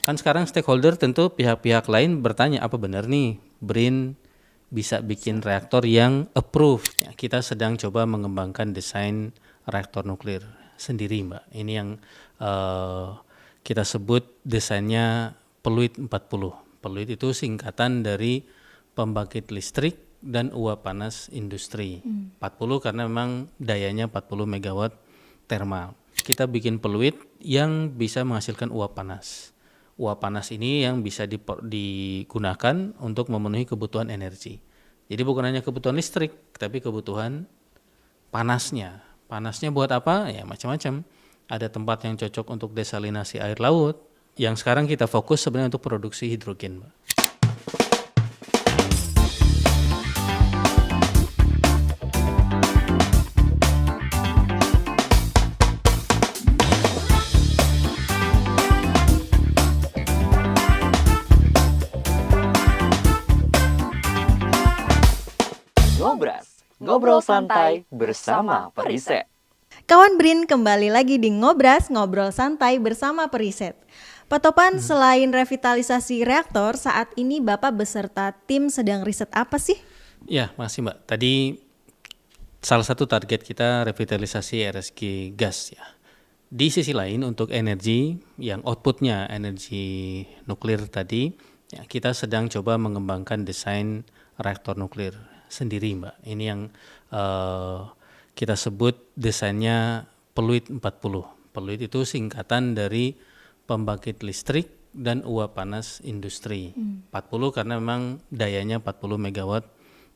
Kan sekarang stakeholder tentu pihak-pihak lain bertanya, apa benar nih BRIN bisa bikin reaktor yang approved? Ya, kita sedang coba mengembangkan desain reaktor nuklir sendiri, Mbak. Ini yang kita sebut desainnya Pluit 40. Pluit itu singkatan dari pembangkit listrik dan uap panas industri. 40 karena memang dayanya 40 megawatt thermal. Kita bikin peluit yang bisa menghasilkan uap panas. Uap panas ini yang bisa digunakan untuk memenuhi kebutuhan energi. Jadi bukan hanya kebutuhan listrik, tapi kebutuhan panasnya. Panasnya buat apa? Ya macam-macam. Ada tempat yang cocok untuk desalinasi air laut. Yang sekarang kita fokus sebenarnya untuk produksi hidrogen, Mbak. Ngobras, ngobrol santai bersama Periset. Kawan BRIN kembali lagi di Ngobras, ngobrol santai bersama Periset. Pak Topan, selain revitalisasi reaktor, saat ini Bapak beserta tim sedang riset apa sih? Ya, makasih Mbak. Tadi salah satu target kita revitalisasi RSG gas ya. Di sisi lain untuk energi yang outputnya energi nuklir tadi, ya, kita sedang coba mengembangkan desain reaktor nuklir sendiri, Mbak. Ini yang kita sebut desainnya Pluit 40. Pluit itu singkatan dari pembangkit listrik dan uap panas industri. 40 karena memang dayanya 40 megawatt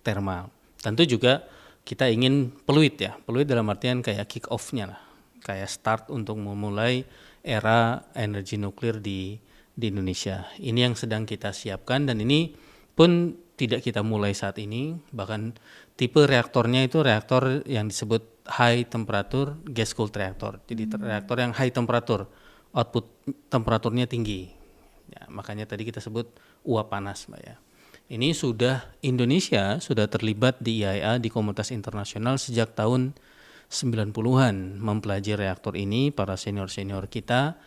thermal. Tentu juga kita ingin peluit ya. Peluit dalam artian kayak kick off-nya lah. Kayak start untuk memulai era energi nuklir di Indonesia. Ini yang sedang kita siapkan dan ini pun tidak kita mulai saat ini, bahkan tipe reaktornya itu reaktor yang disebut high temperature gas cooled reactor. Jadi reaktor yang high temperature, output temperaturnya tinggi. Ya, makanya tadi kita sebut uap panas, Mbak ya. Ini Indonesia sudah terlibat di IAEA di komunitas internasional sejak tahun 90-an mempelajari reaktor ini. Para senior-senior kita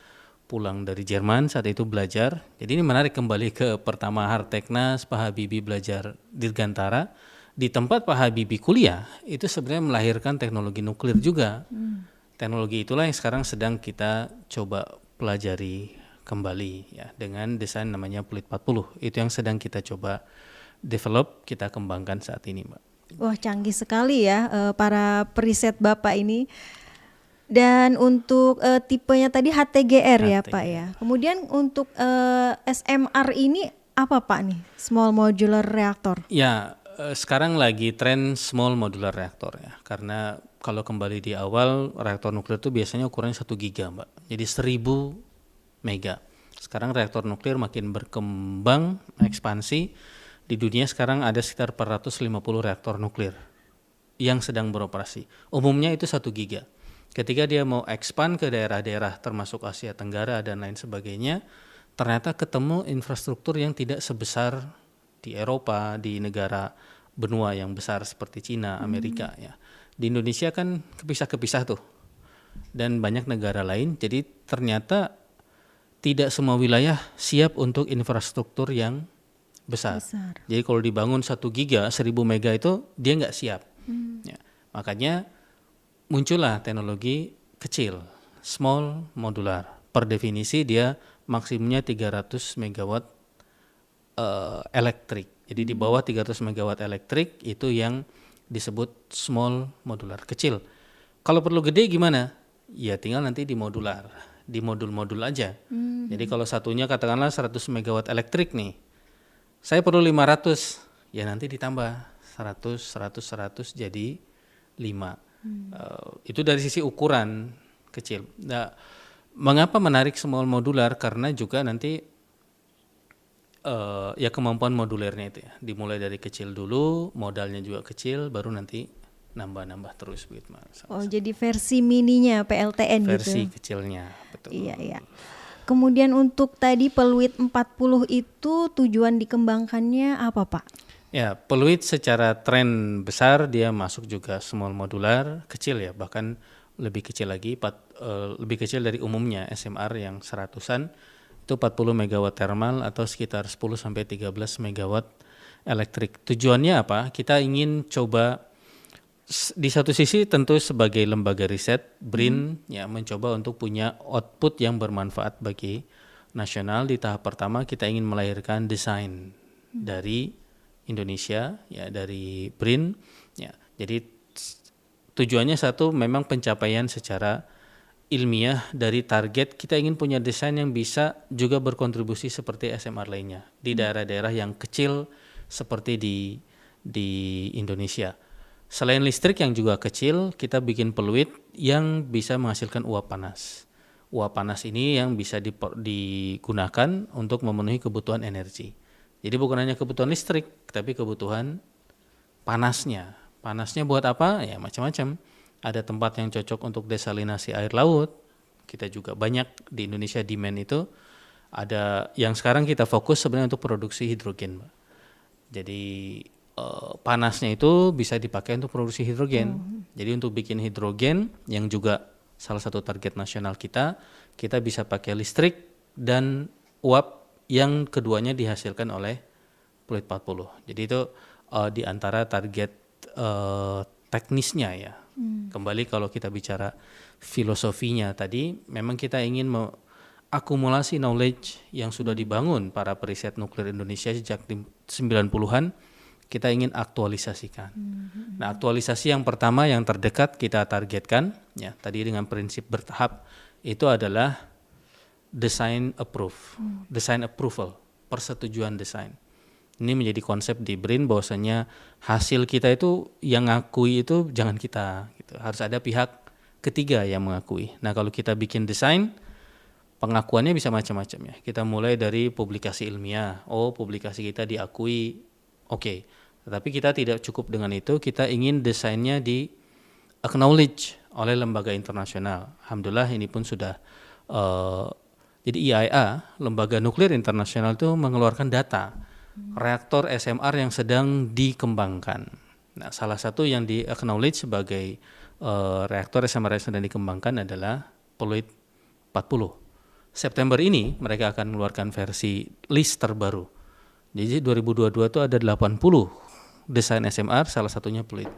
pulang dari Jerman saat itu belajar. Jadi ini menarik, kembali ke pertama Harteknas, Pak Habibie belajar Dirgantara. Di tempat Pak Habibie kuliah, itu sebenarnya melahirkan teknologi nuklir juga. Teknologi itulah yang sekarang sedang kita coba pelajari kembali ya dengan desain namanya Pluit 40. Itu yang sedang kita coba develop, kita kembangkan saat ini, Mbak. Wah, canggih sekali ya para periset Bapak ini. Dan untuk tipenya tadi HTGR ya Pak ya. Kemudian untuk SMR ini apa Pak nih? Small Modular Reactor. Ya, sekarang lagi tren Small Modular Reactor ya. Karena kalau kembali di awal, reaktor nuklir itu biasanya ukurannya 1 giga, Mbak. Jadi 1000 mega. Sekarang reaktor nuklir makin berkembang, ekspansi. Di dunia sekarang ada sekitar 450 reaktor nuklir yang sedang beroperasi. Umumnya itu 1 giga. Ketika dia mau expand ke daerah-daerah termasuk Asia Tenggara dan lain sebagainya, ternyata ketemu infrastruktur yang tidak sebesar di Eropa, di negara benua yang besar seperti Cina, Amerika ya. Di Indonesia kan kepisah-kepisah tuh. Dan banyak negara lain, jadi ternyata tidak semua wilayah siap untuk infrastruktur yang besar. Jadi kalau dibangun 1 giga, 1000 mega itu dia nggak siap. Ya, makanya muncullah teknologi kecil, small modular. Per definisi dia maksimumnya 300 megawatt elektrik. Jadi di bawah 300 megawatt elektrik itu yang disebut small modular, kecil. Kalau perlu gede gimana? Ya tinggal nanti di modular, di modul-modul aja. Jadi kalau satunya katakanlah 100 megawatt elektrik nih, saya perlu 500, ya nanti ditambah 100 jadi 5. Itu dari sisi ukuran kecil. Nah, mengapa menarik small modular? Karena juga nanti ya kemampuan modulernya itu ya, dimulai dari kecil dulu, modalnya juga kecil, baru nanti nambah-nambah terus begitu Mas. Oh, jadi versi mininya PLTN versi gitu. kecilnya, betul. Iya, iya. Kemudian untuk tadi Pluit 40 itu tujuan dikembangkannya apa, Pak? Ya, Pluit secara tren besar dia masuk juga small modular, kecil ya, bahkan lebih kecil lagi, lebih kecil dari umumnya SMR yang 100-an. itu 40 megawatt thermal atau sekitar 10 sampai 13 megawatt elektrik. Tujuannya apa? Kita ingin coba di satu sisi tentu sebagai lembaga riset BRIN ya mencoba untuk punya output yang bermanfaat bagi nasional. Di tahap pertama kita ingin melahirkan desain dari Indonesia ya dari BRIN ya. Jadi tujuannya satu memang pencapaian secara ilmiah dari target kita ingin punya desain yang bisa juga berkontribusi seperti SMR lainnya di daerah-daerah yang kecil seperti di Indonesia. Selain listrik yang juga kecil, kita bikin peluit yang bisa menghasilkan uap panas. Uap panas ini yang bisa digunakan untuk memenuhi kebutuhan energi. Jadi bukan hanya kebutuhan listrik, tapi kebutuhan panasnya. Panasnya buat apa? Ya macam-macam. Ada tempat yang cocok untuk desalinasi air laut. Kita juga banyak di Indonesia demand itu. Ada yang sekarang kita fokus sebenarnya untuk produksi hidrogen, Mbak. Jadi panasnya itu bisa dipakai untuk produksi hidrogen. Jadi untuk bikin hidrogen yang juga salah satu target nasional kita bisa pakai listrik dan uap yang keduanya dihasilkan oleh Pluit 40. Jadi itu di antara target teknisnya ya. Kembali kalau kita bicara filosofinya tadi, memang kita ingin akumulasi knowledge yang sudah dibangun para periset nuklir Indonesia sejak 90-an, kita ingin aktualisasikan. Nah, aktualisasi yang pertama yang terdekat kita targetkan, ya tadi dengan prinsip bertahap, itu adalah design approval, persetujuan desain. Ini menjadi konsep di BRIN bahwasanya hasil kita itu yang ngakui itu jangan kita, gitu. Harus ada pihak ketiga yang mengakui. Nah, kalau kita bikin desain, pengakuannya bisa macam-macam ya. Kita mulai dari publikasi ilmiah, publikasi kita diakui, oke. Tetapi kita tidak cukup dengan itu, kita ingin desainnya di acknowledge oleh lembaga internasional. Alhamdulillah ini pun sudah, jadi IAEA, Lembaga Nuklir Internasional itu mengeluarkan data reaktor SMR yang sedang dikembangkan. Nah, salah satu yang di acknowledge sebagai reaktor SMR yang sedang dikembangkan adalah Pluit 40. September ini mereka akan mengeluarkan versi list terbaru. Jadi 2022 itu ada 80 desain SMR, salah satunya Pluit.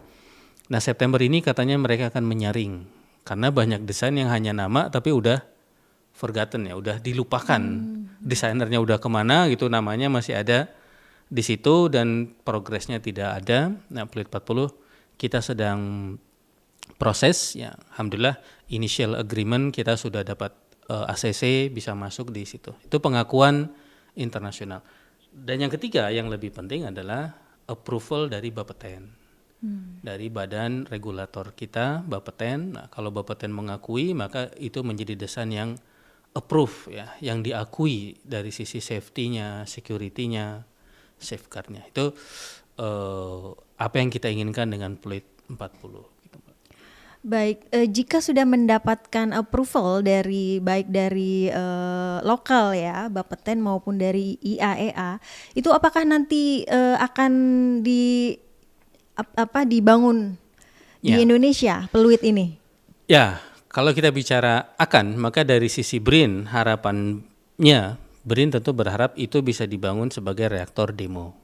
Nah, September ini katanya mereka akan menyaring karena banyak desain yang hanya nama tapi udah forgotten ya, udah dilupakan. Desainernya udah kemana gitu, namanya masih ada di situ dan progresnya tidak ada. Nah, Pluit 40 kita sedang proses ya, alhamdulillah initial agreement kita sudah dapat ACC bisa masuk di situ. Itu pengakuan internasional. Dan yang ketiga yang lebih penting adalah approval dari Bapeten. Dari badan regulator kita, Bapeten. Nah, kalau Bapeten mengakui maka itu menjadi desain yang approve ya, yang diakui dari sisi safety-nya, security-nya, safeguard-nya. Itu apa yang kita inginkan dengan Pluit 40. Baik, jika sudah mendapatkan approval dari baik dari lokal ya, Bapeten maupun dari IAEA, itu apakah nanti akan dibangun di Indonesia peluit ini? Ya, kalau kita bicara akan, maka dari sisi BRIN harapannya BRIN tentu berharap itu bisa dibangun sebagai reaktor demo.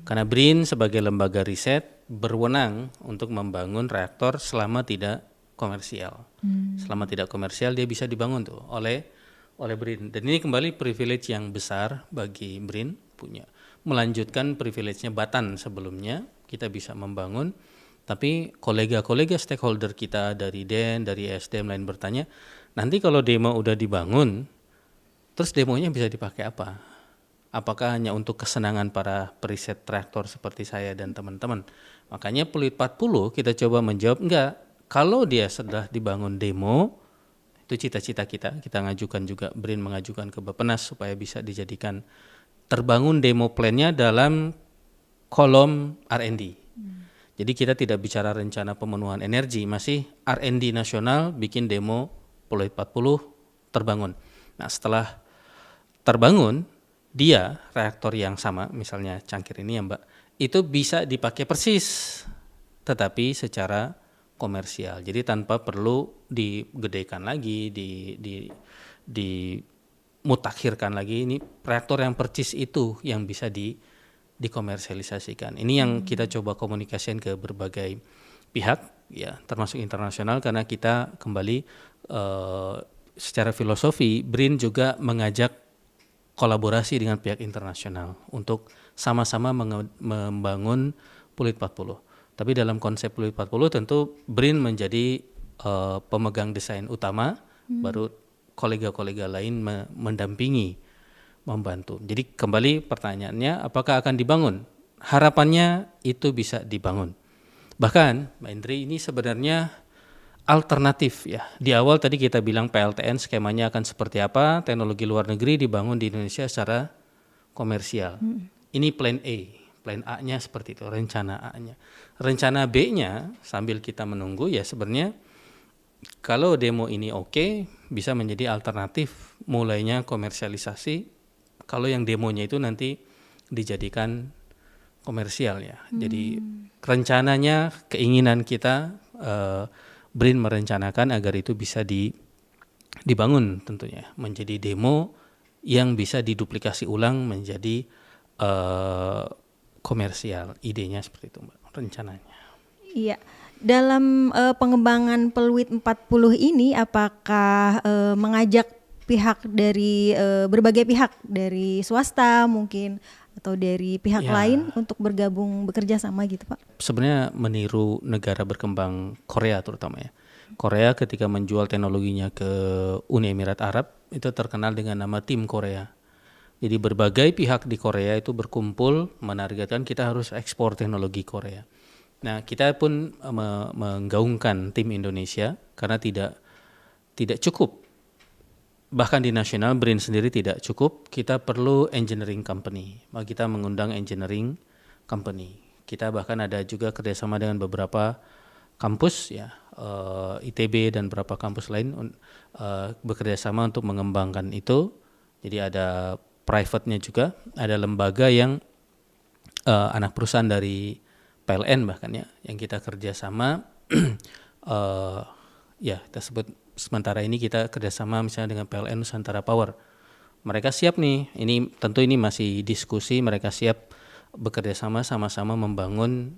Karena BRIN sebagai lembaga riset berwenang untuk membangun reaktor selama tidak komersial. Selama tidak komersial dia bisa dibangun tuh oleh BRIN. Dan ini kembali privilege yang besar bagi BRIN punya. Melanjutkan privilege-nya Batan sebelumnya, kita bisa membangun. Tapi kolega-kolega stakeholder kita dari DEN, dari SDM lain bertanya, nanti kalau demo udah dibangun, terus demonya bisa dipakai apa? Apakah hanya untuk kesenangan para periset reaktor seperti saya dan teman-teman? Makanya Pluit 40 kita coba menjawab, enggak. Kalau dia sudah dibangun demo, itu cita-cita kita ngajukan juga, BRIN mengajukan ke Bappenas supaya bisa dijadikan terbangun demo plan-nya dalam kolom R&D. Jadi kita tidak bicara rencana pemenuhan energi, masih R&D nasional bikin demo Pluit 40 terbangun. Nah, setelah terbangun, dia reaktor yang sama, misalnya cangkir ini ya Mbak, itu bisa dipakai persis, tetapi secara komersial. Jadi tanpa perlu digedekan lagi, mutakhirkan lagi, ini reaktor yang percis itu yang bisa dikomersialisasikan. Ini yang kita coba komunikasikan ke berbagai pihak, ya, termasuk internasional, karena kita kembali secara filosofi BRIN juga mengajak kolaborasi dengan pihak internasional untuk sama-sama membangun Pluit 40. Tapi dalam konsep Pluit 40 tentu BRIN menjadi pemegang desain utama, baru kolega-kolega lain mendampingi, membantu. Jadi kembali pertanyaannya, apakah akan dibangun? Harapannya itu bisa dibangun. Bahkan Mbak Indri, ini sebenarnya alternatif ya. Di awal tadi kita bilang PLTN skemanya akan seperti apa, teknologi luar negeri dibangun di Indonesia secara komersial. Ini plan A, plan A-nya seperti itu, rencana A-nya. Rencana B-nya sambil kita menunggu ya, sebenarnya kalau demo ini oke, bisa menjadi alternatif mulainya komersialisasi kalau yang demonya itu nanti dijadikan komersial ya. Jadi rencananya, keinginan kita, BRIN merencanakan agar itu bisa dibangun tentunya menjadi demo yang bisa diduplikasi ulang menjadi komersial. Idenya seperti itu Mbak, rencananya. Iya. Dalam pengembangan Pluit 40 ini apakah mengajak pihak dari berbagai pihak, dari swasta mungkin atau dari pihak lain untuk bergabung bekerja sama gitu Pak? Sebenarnya meniru negara berkembang Korea terutama ya. Korea ketika menjual teknologinya ke Uni Emirat Arab itu terkenal dengan nama Tim Korea. Jadi berbagai pihak di Korea itu berkumpul menargetkan kita harus ekspor teknologi Korea. Nah, kita pun menggaungkan tim Indonesia karena tidak cukup. Bahkan di nasional BRIN sendiri tidak cukup, kita perlu engineering company. Maka kita mengundang engineering company. Kita bahkan ada juga kerjasama dengan beberapa kampus ya, ITB dan beberapa kampus lain bekerjasama untuk mengembangkan itu. Jadi ada private-nya juga, ada lembaga yang anak perusahaan dari PLN bahkan ya, yang kita kerjasama, ya kita sebut sementara ini kita kerjasama misalnya dengan PLN Nusantara Power. Mereka siap nih, ini tentu ini masih diskusi, mereka siap bekerjasama sama-sama membangun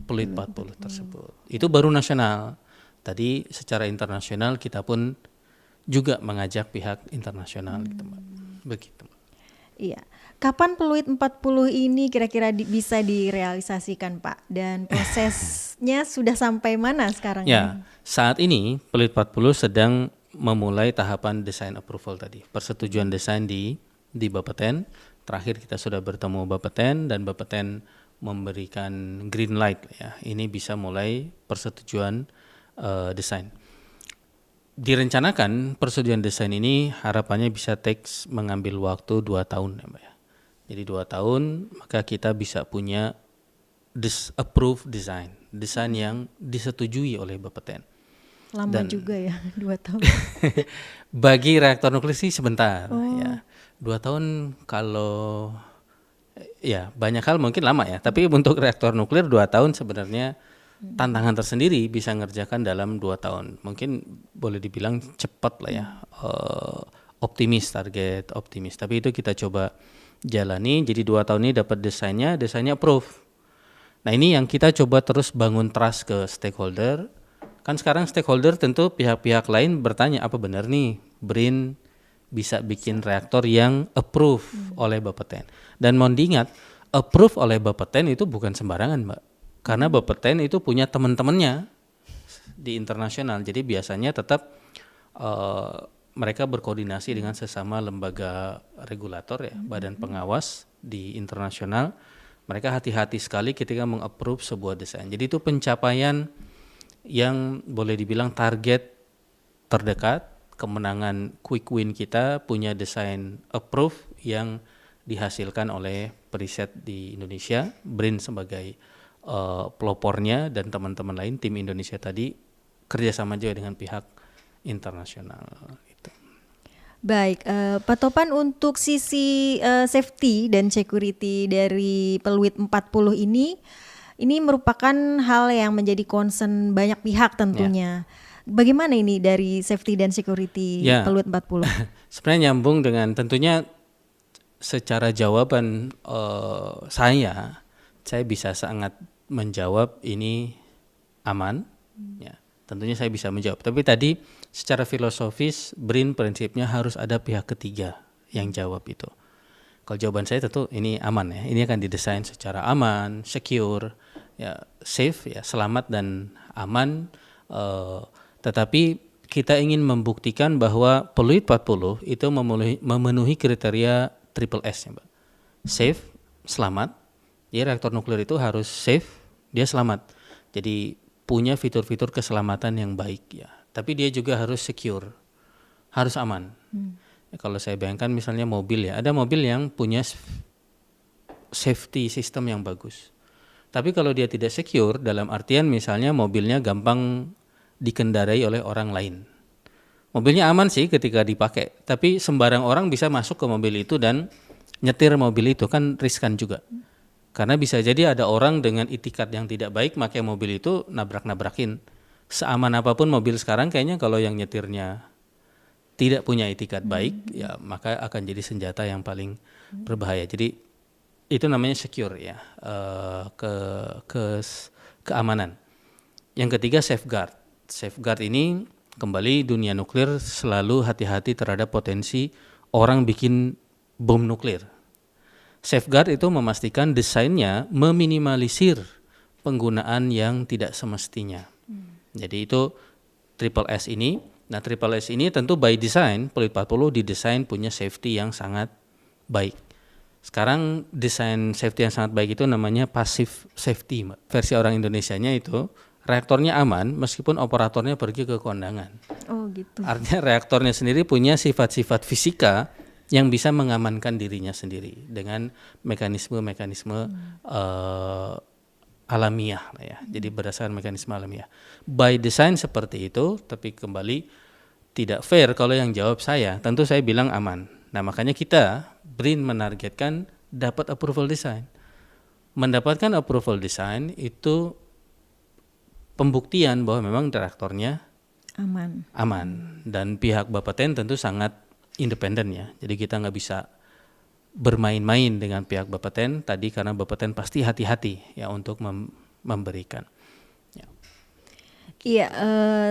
Pluit 40 tersebut. Itu baru nasional. Tadi secara internasional kita pun juga mengajak pihak internasional gitu Mbak. Begitu. Iya. Kapan Pluit 40 ini kira-kira bisa direalisasikan Pak? Dan prosesnya sudah sampai mana sekarang? Ya, saat ini Pluit 40 sedang memulai tahapan desain approval tadi. Persetujuan desain di Bapeten. Terakhir kita sudah bertemu Bapeten dan Bapeten memberikan green light ya. Ini bisa mulai persetujuan desain. Direncanakan persetujuan desain ini harapannya bisa mengambil waktu 2 tahun ya Mbak ya. Jadi 2 tahun maka kita bisa punya approved desain yang disetujui oleh Bapeten. Lama juga ya 2 tahun. Bagi reaktor nuklir sih sebentar ya. 2 tahun kalau ya banyak hal mungkin lama ya. Tapi untuk reaktor nuklir 2 tahun sebenarnya tantangan tersendiri, bisa ngerjakan dalam 2 tahun. Mungkin boleh dibilang cepat lah ya. Target optimis. Tapi itu kita coba jalani. Jadi 2 tahun ini dapat desainnya approve. Nah ini yang kita coba terus bangun trust ke stakeholder. Kan sekarang stakeholder tentu pihak-pihak lain bertanya, apa benar nih BRIN bisa bikin reaktor yang approve oleh Bapeten. Dan mohon diingat, approve oleh Bapeten itu bukan sembarangan Mbak. Karena Bapeten itu punya teman-temannya di internasional. Jadi biasanya tetap mereka berkoordinasi dengan sesama lembaga regulator ya, badan pengawas di internasional. Mereka hati-hati sekali ketika meng-approve sebuah desain. Jadi itu pencapaian yang boleh dibilang target terdekat, kemenangan quick win kita punya desain approve yang dihasilkan oleh periset di Indonesia, BRIN sebagai pelopornya dan teman-teman lain tim Indonesia tadi kerjasama juga dengan pihak internasional. Gitu. Baik, Pak Topan, untuk sisi safety dan security dari Pluit 40 ini merupakan hal yang menjadi concern banyak pihak tentunya. Bagaimana ini dari safety dan security Ya. Peluit 40? Sebenarnya nyambung dengan tentunya secara jawaban saya bisa sangat menjawab ini aman, ya. Tentunya saya bisa menjawab. Tapi tadi secara filosofis BRIN prinsipnya harus ada pihak ketiga yang jawab itu. Kalau jawaban saya tentu ini aman ya. Ini akan didesain secara aman, secure, ya safe, ya selamat dan aman. Tetapi kita ingin membuktikan bahwa Peluit 40 itu memenuhi kriteria triple S ya, Mbak. Safe, selamat. Ya, reaktor nuklir itu harus safe, dia selamat. Jadi punya fitur-fitur keselamatan yang baik ya. Tapi dia juga harus secure, harus aman. Kalau saya bayangkan misalnya mobil ya, ada mobil yang punya safety system yang bagus. Tapi kalau dia tidak secure, dalam artian misalnya mobilnya gampang dikendarai oleh orang lain. Mobilnya aman sih ketika dipakai, tapi sembarang orang bisa masuk ke mobil itu dan nyetir mobil itu, kan riskan juga. Karena bisa jadi ada orang dengan itikat yang tidak baik pakai mobil itu nabrak-nabrakin. Seaman apapun mobil sekarang kayaknya kalau yang nyetirnya tidak punya itikat baik, ya maka akan jadi senjata yang paling berbahaya. Jadi itu namanya secure ya, keamanan. Yang ketiga safeguard. Safeguard ini kembali dunia nuklir selalu hati-hati terhadap potensi orang bikin bom nuklir. Safeguard itu memastikan desainnya meminimalisir penggunaan yang tidak semestinya. Jadi itu triple S ini. Nah, triple S ini tentu by design, Peluit 40 didesain punya safety yang sangat baik. Sekarang desain safety yang sangat baik itu namanya passive safety. Versi orang Indonesianya itu reaktornya aman meskipun operatornya pergi ke kondangan. Oh gitu. Artinya reaktornya sendiri punya sifat-sifat fisika yang bisa mengamankan dirinya sendiri dengan mekanisme-mekanisme alamiah lah ya. Jadi berdasarkan mekanisme alamiah. By design seperti itu, tapi kembali tidak fair kalau yang jawab saya. Tentu saya bilang aman. Nah, makanya kita BRIN menargetkan dapat approval design. Mendapatkan approval design itu pembuktian bahwa memang reaktornya aman. Dan pihak Bapeten tentu sangat independen ya. Jadi kita nggak bisa bermain-main dengan pihak Bapeten tadi karena Bapeten pasti hati-hati ya untuk memberikan. Ya. Iya,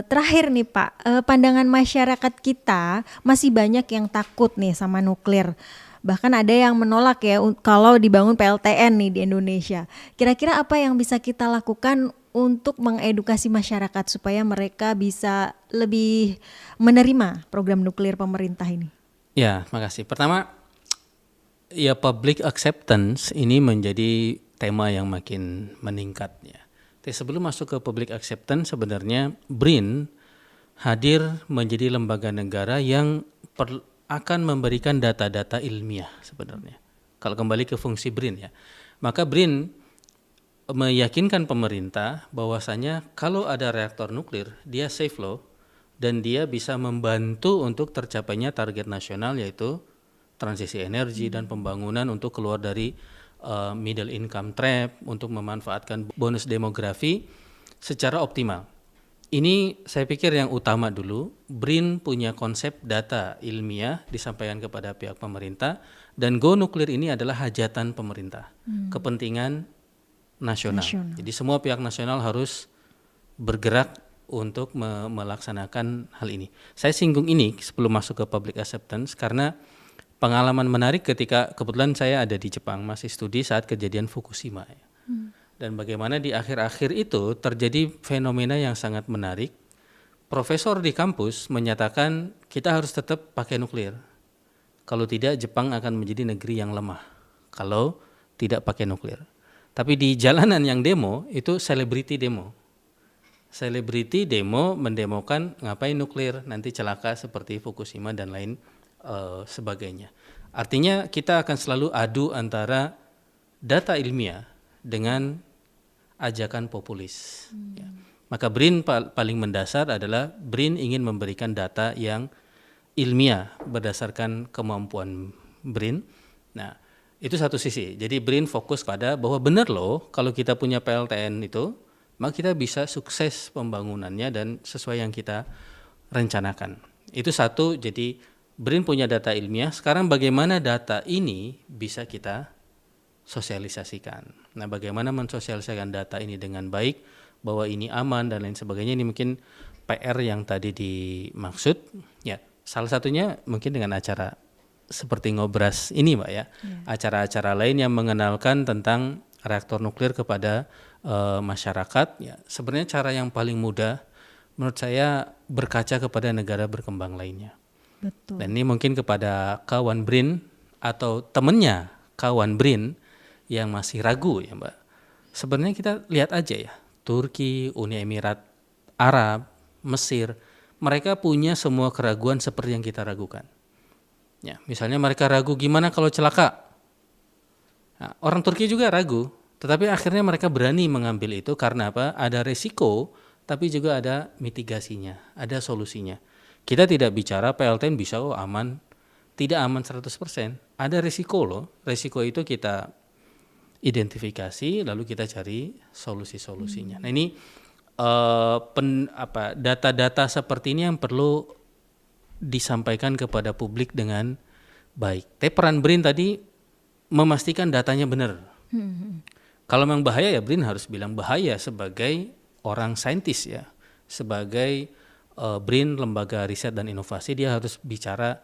terakhir nih Pak, pandangan masyarakat kita masih banyak yang takut nih sama nuklir. Bahkan ada yang menolak ya kalau dibangun PLTN nih di Indonesia. Kira-kira apa yang bisa kita lakukan untuk mengedukasi masyarakat supaya mereka bisa lebih menerima program nuklir pemerintah ini? Ya, makasih. Pertama, ya public acceptance ini menjadi tema yang makin meningkat ya. Tapi sebelum masuk ke public acceptance, sebenarnya BRIN hadir menjadi lembaga negara yang akan memberikan data-data ilmiah sebenarnya. Kalau kembali ke fungsi BRIN ya, maka BRIN meyakinkan pemerintah bahwasanya kalau ada reaktor nuklir, dia safe loh, dan dia bisa membantu untuk tercapainya target nasional yaitu transisi energi dan pembangunan untuk keluar dari middle income trap, untuk memanfaatkan bonus demografi secara optimal. Ini saya pikir yang utama dulu. BRIN punya konsep data ilmiah disampaikan kepada pihak pemerintah, dan go nuklir ini adalah hajatan pemerintah, kepentingan nasional. Jadi semua pihak nasional harus bergerak untuk melaksanakan hal ini. Saya singgung ini sebelum masuk ke public acceptance karena pengalaman menarik ketika kebetulan saya ada di Jepang, masih studi saat kejadian Fukushima. Dan bagaimana di akhir-akhir itu terjadi fenomena yang sangat menarik. Profesor di kampus menyatakan kita harus tetap pakai nuklir. Kalau tidak, Jepang akan menjadi negeri yang lemah kalau tidak pakai nuklir. Tapi di jalanan yang demo itu selebriti demo. Selebriti demo mendemokan ngapain nuklir, nanti celaka seperti Fukushima dan lain sebagainya. Artinya kita akan selalu adu antara data ilmiah dengan ajakan populis. Ya. Maka BRIN paling mendasar adalah BRIN ingin memberikan data yang ilmiah berdasarkan kemampuan BRIN. Nah, itu satu sisi. Jadi BRIN fokus pada bahwa benar loh kalau kita punya PLTN itu, maka kita bisa sukses pembangunannya dan sesuai yang kita rencanakan. Itu satu, jadi BRIN punya data ilmiah, sekarang bagaimana data ini bisa kita sosialisasikan. Nah, bagaimana mensosialisasikan data ini dengan baik, bahwa ini aman dan lain sebagainya, ini mungkin PR yang tadi dimaksud. Ya, salah satunya mungkin dengan acara seperti Ngobras ini, Mbak ya. Acara-acara lain yang mengenalkan tentang reaktor nuklir kepada masyarakat. Ya, sebenarnya cara yang paling mudah menurut saya berkaca kepada negara berkembang lainnya. Betul. Dan ini mungkin kepada kawan BRIN atau temennya kawan BRIN yang masih ragu ya Mbak. Sebenarnya kita lihat aja ya, Turki, Uni Emirat Arab, Mesir, mereka punya semua keraguan seperti yang kita ragukan. Ya, misalnya mereka ragu gimana kalau celaka. Nah, orang Turki juga ragu, tetapi akhirnya mereka berani mengambil itu karena apa? Ada resiko, tapi juga ada mitigasinya, ada solusinya. Kita tidak bicara PLTN bisa aman, tidak aman 100%. Ada risiko loh, risiko itu kita identifikasi lalu kita cari solusi-solusinya. Nah ini data-data seperti ini yang perlu disampaikan kepada publik dengan baik. Tapi peran BRIN tadi memastikan datanya benar. Kalau memang bahaya ya BRIN harus bilang bahaya sebagai orang saintis ya, sebagai BRIN, lembaga riset dan inovasi, dia harus bicara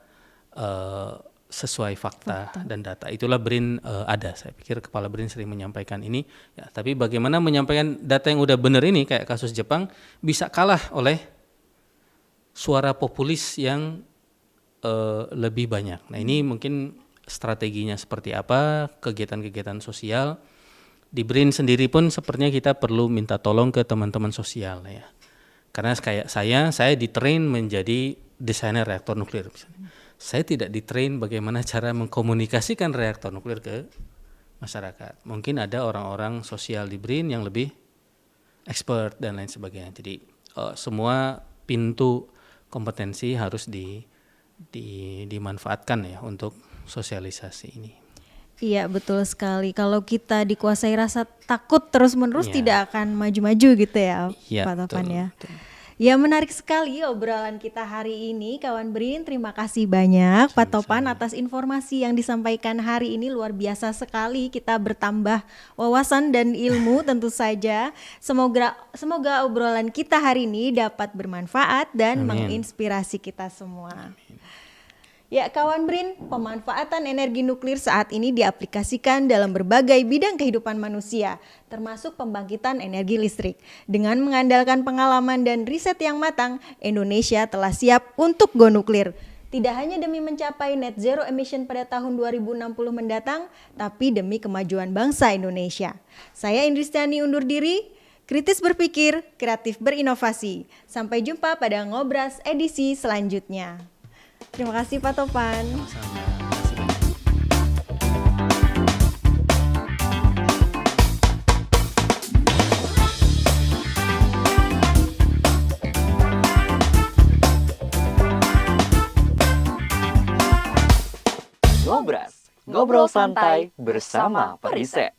sesuai fakta dan data. Itulah BRIN ada. Saya pikir Kepala BRIN sering menyampaikan ini. Ya, tapi bagaimana menyampaikan data yang udah benar ini, kayak kasus Jepang, bisa kalah oleh suara populis yang lebih banyak. Nah ini mungkin strateginya seperti apa, kegiatan-kegiatan sosial. Di BRIN sendiri pun sepertinya kita perlu minta tolong ke teman-teman sosial ya. Karena kayak saya ditrain menjadi desainer reaktor nuklir. Saya tidak ditrain bagaimana cara mengkomunikasikan reaktor nuklir ke masyarakat. Mungkin ada orang-orang sosial di BRIN yang lebih expert dan lain sebagainya. Jadi semua pintu kompetensi harus dimanfaatkan ya untuk sosialisasi ini. Iya betul sekali. Kalau kita dikuasai rasa takut terus-menerus tidak akan maju-maju gitu ya, Pak Topan ya. Betul. Ya menarik sekali obrolan kita hari ini kawan BRIN. Terima kasih banyak Pak Topan atas informasi yang disampaikan hari ini, luar biasa sekali. Kita bertambah wawasan dan ilmu tentu saja. Semoga obrolan kita hari ini dapat bermanfaat dan menginspirasi kita semua. Amin. Ya kawan BRIN, pemanfaatan energi nuklir saat ini diaplikasikan dalam berbagai bidang kehidupan manusia, termasuk pembangkitan energi listrik. Dengan mengandalkan pengalaman dan riset yang matang, Indonesia telah siap untuk go nuklir. Tidak hanya demi mencapai net zero emission pada tahun 2060 mendatang, tapi demi kemajuan bangsa Indonesia. Saya Indristiani undur diri, kritis berpikir, kreatif berinovasi. Sampai jumpa pada Ngobras edisi selanjutnya. Terima kasih Pak Topan. Ngobras, ngobrol santai bersama Periset.